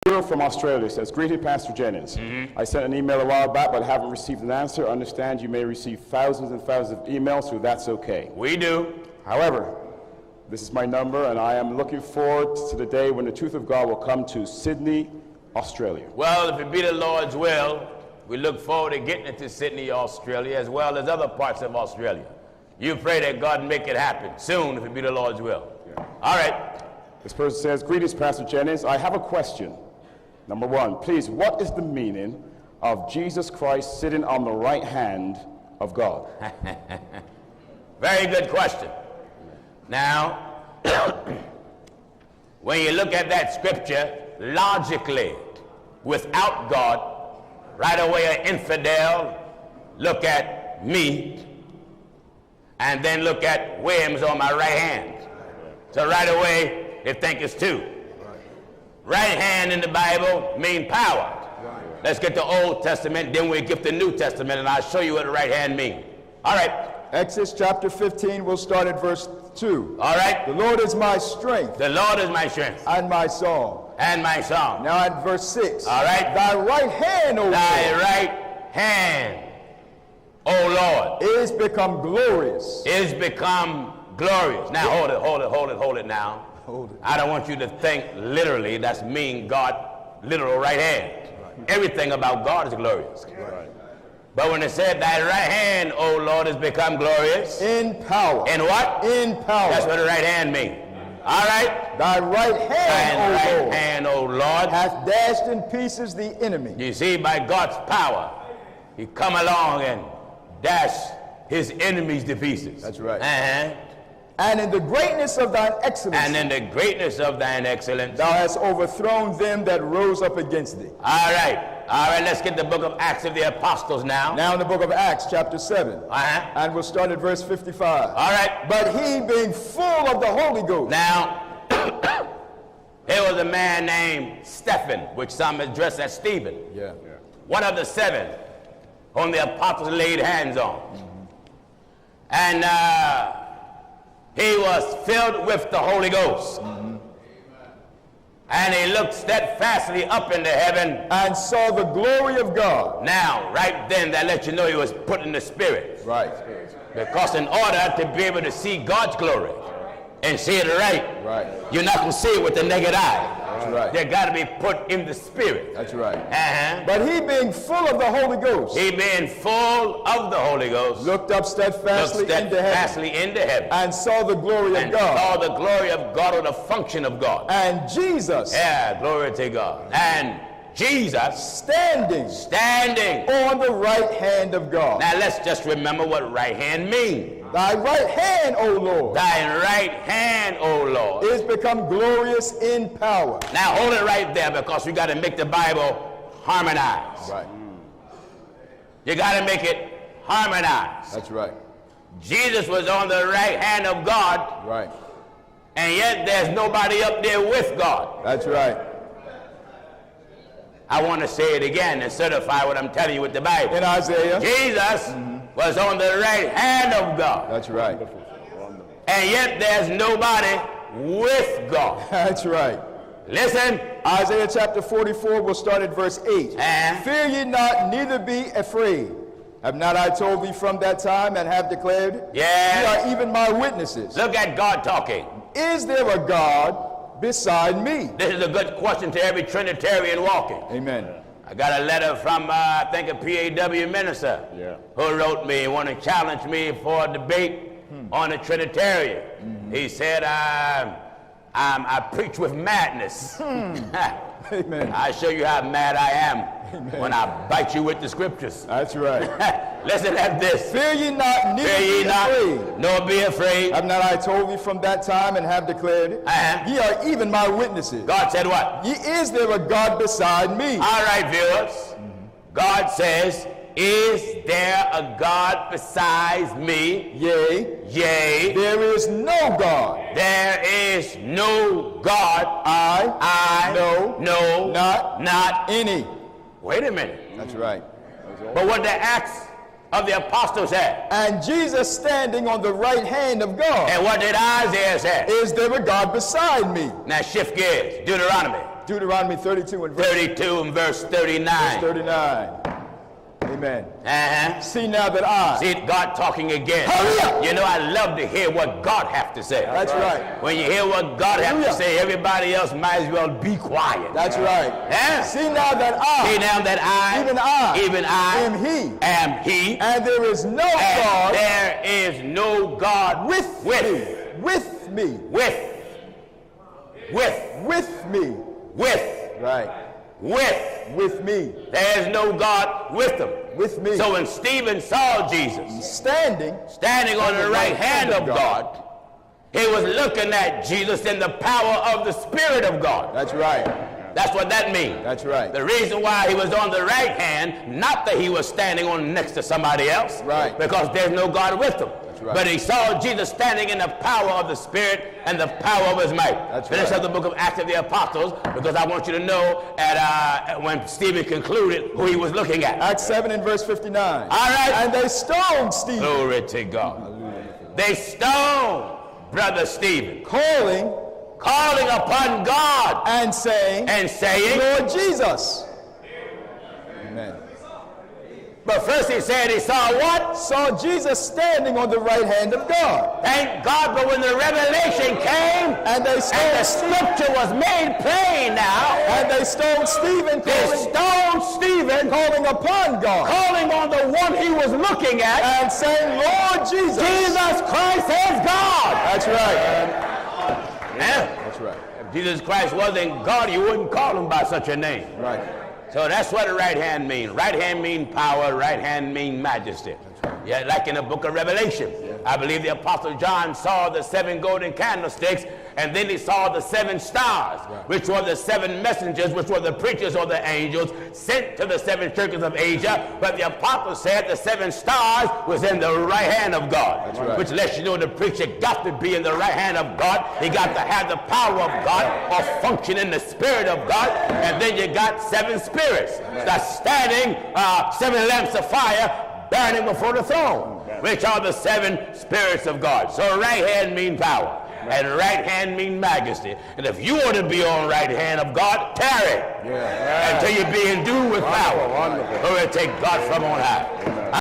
From Australia says, "Greeting, Pastor Jennings. I sent an email a while back, but haven't received an answer. I understand you may receive thousands and thousands of emails, so that's okay. We do. However, this is my number, and I am looking forward to the day when the truth of God will come to Sydney, Australia." Well, if it be the Lord's will, we look forward to getting it to Sydney, Australia, as well as other parts of Australia. You pray that God make it happen soon, if it be the Lord's will. Yeah. All right. This person says, "Greetings, Pastor Jennings. I have a question. Number one, please, what is the meaning of Jesus Christ sitting on the right hand of God?" Very good question. Now, when you look at that scripture logically, without God, right away an infidel look at me and then look at Williams on my right hand. So right away they think it's two. Right hand in the Bible means power. Let's get the Old Testament, then we'll get the New Testament, and I'll show you what the right hand means. All right. Exodus chapter 15, we'll start at verse 2. All right. The Lord is my strength. The Lord is my strength. And my song. And my song. Now at verse 6. All right. Thy right hand, O Lord. Thy right hand, O Lord. Is become glorious. Is become glorious. Now hold it now. Hold it. I don't want you to think literally that's mean God, literal right hand. Right. Everything about God is glorious. Right. But when it said, thy right hand, O Lord, has become glorious. In power. In what? In power. That's what the right hand means. All right? Thy right hand, O right Lord, hand, O Lord, hath dashed in pieces the enemy. You see, by God's power, he come along and dash his enemies to pieces. That's right. Uh-huh. And in the greatness of thine excellence. And in the greatness of thine excellence. Thou hast overthrown them that rose up against thee. All right. All right, let's get the book of Acts of the Apostles now. Now in the book of Acts, chapter 7. Uh-huh. And we'll start at verse 55. All right. But he, being full of the Holy Ghost. Now, there was a man named Stephen, which some address as Stephen. Yeah. One of the 7 whom the apostles laid hands on. And he was filled with the Holy Ghost. And he looked steadfastly up into heaven. And saw the glory of God. Now, right then, that lets you know he was put in the Spirit. Right. Because in order to be able to see God's glory and see it right, you're not going to see it with the naked eye. That's right. They got to be put in the Spirit. That's right. Uh-huh. But he, being full of the Holy Ghost. He being full of the Holy Ghost. Looked up steadfastly into heaven. And saw the glory of God. Saw the glory of God, or the function of God. And Jesus. Yeah, glory to God. And Jesus standing on the right hand of God. Now let's just remember what right hand means. Thy right hand, O Lord. Thy right hand, O Lord. Is become glorious in power. Now hold it right there, because we got to make the Bible harmonize. Right. You got to make it harmonize. That's right. Jesus was on the right hand of God. Right. And yet there's nobody up there with God. That's right. I want to say it again and certify what I'm telling you with the Bible. In Isaiah. Jesus was on the right hand of God. That's right. And yet there's nobody with God. That's right. Listen. Isaiah chapter 44, we'll start at verse 8. And fear ye not, neither be afraid. Have not I told thee from that time, and have declared it? Yes. Ye are even my witnesses. Look at God talking. Is there a God beside me? This is a good question to every Trinitarian walking. Amen. I got a letter from, I think, a PAW minister who wrote me and wanted to challenge me for a debate on the Trinitarian. He said, I preach with madness. Amen. I'll show you how mad I am when I bite you with the scriptures. That's right. Listen at this. Fear ye not, neither be afraid. Nor be afraid. Have not I told thee from that time, and have declared it? Ye are even my witnesses. God said what? Is there a God beside me? All right, viewers. God says, is there a God besides me? Yea. Yea. There is no God. There is no God. I. No. Not any. Wait a minute. That's right. But what the Acts of the Apostles said. And Jesus standing on the right hand of God. And what did Isaiah say? Is there a God beside me? Now shift gears. Deuteronomy. Deuteronomy 32 and verse 32 and verse 39. 39. Amen. Uh-huh. See now that I. See God talking again. Hurry up. You know, I love to hear what God have to say. That's right. When you hear what God have to say, everybody else might as well be quiet. That's right. Yeah. See now that I. See now that even I am He. Am He. And there is no And God. there is no God with me. With me. With me. Right. With me. There is no God with them. With me. So when Stephen saw Jesus standing on the right hand of God, he was looking at Jesus in the power of the Spirit of God. That's right. That's what that means. That's right. The reason why he was on the right hand, not that he was standing on next to somebody else, right, because there's no God with him. Right. But he saw Jesus standing in the power of the Spirit and the power of his might. That's Finish right. up the book of Acts of the Apostles, because I want you to know when Stephen concluded who he was looking at. Acts 7 and verse 59. All right. And they stoned Stephen. Glory to God. Hallelujah. They stoned Brother Stephen. Calling upon God. And saying, Lord Jesus. Amen. But first he said he saw what? Saw Jesus standing on the right hand of God. Thank God, but when the revelation came, and the scripture was made plain now, and they stoned Stephen, calling upon God, calling on the one he was looking at, and saying, Lord Jesus. Jesus Christ is God. That's right. That's right. If Jesus Christ wasn't God, you wouldn't call him by such a name. Right. So that's what the right hand means. Right hand means power, right hand means majesty. Right. Yeah, like in the book of Revelation. Yeah. I believe the Apostle John saw the 7 golden candlesticks, and then he saw the 7 stars, right, which were the 7 messengers, which were the preachers or the angels sent to the 7 churches of Asia. But the apostle said the 7 stars was in the right hand of God. That's right. Which lets you know the preacher got to be in the right hand of God. He got to have the power of God or function in the Spirit of God. And then you got 7 spirits that's standing, 7 lamps of fire burning before the throne, which are the 7 spirits of God. So right hand means power, and right hand means majesty. And if you want to be on right hand of God, tarry until you be endued with power. Or take God from on high.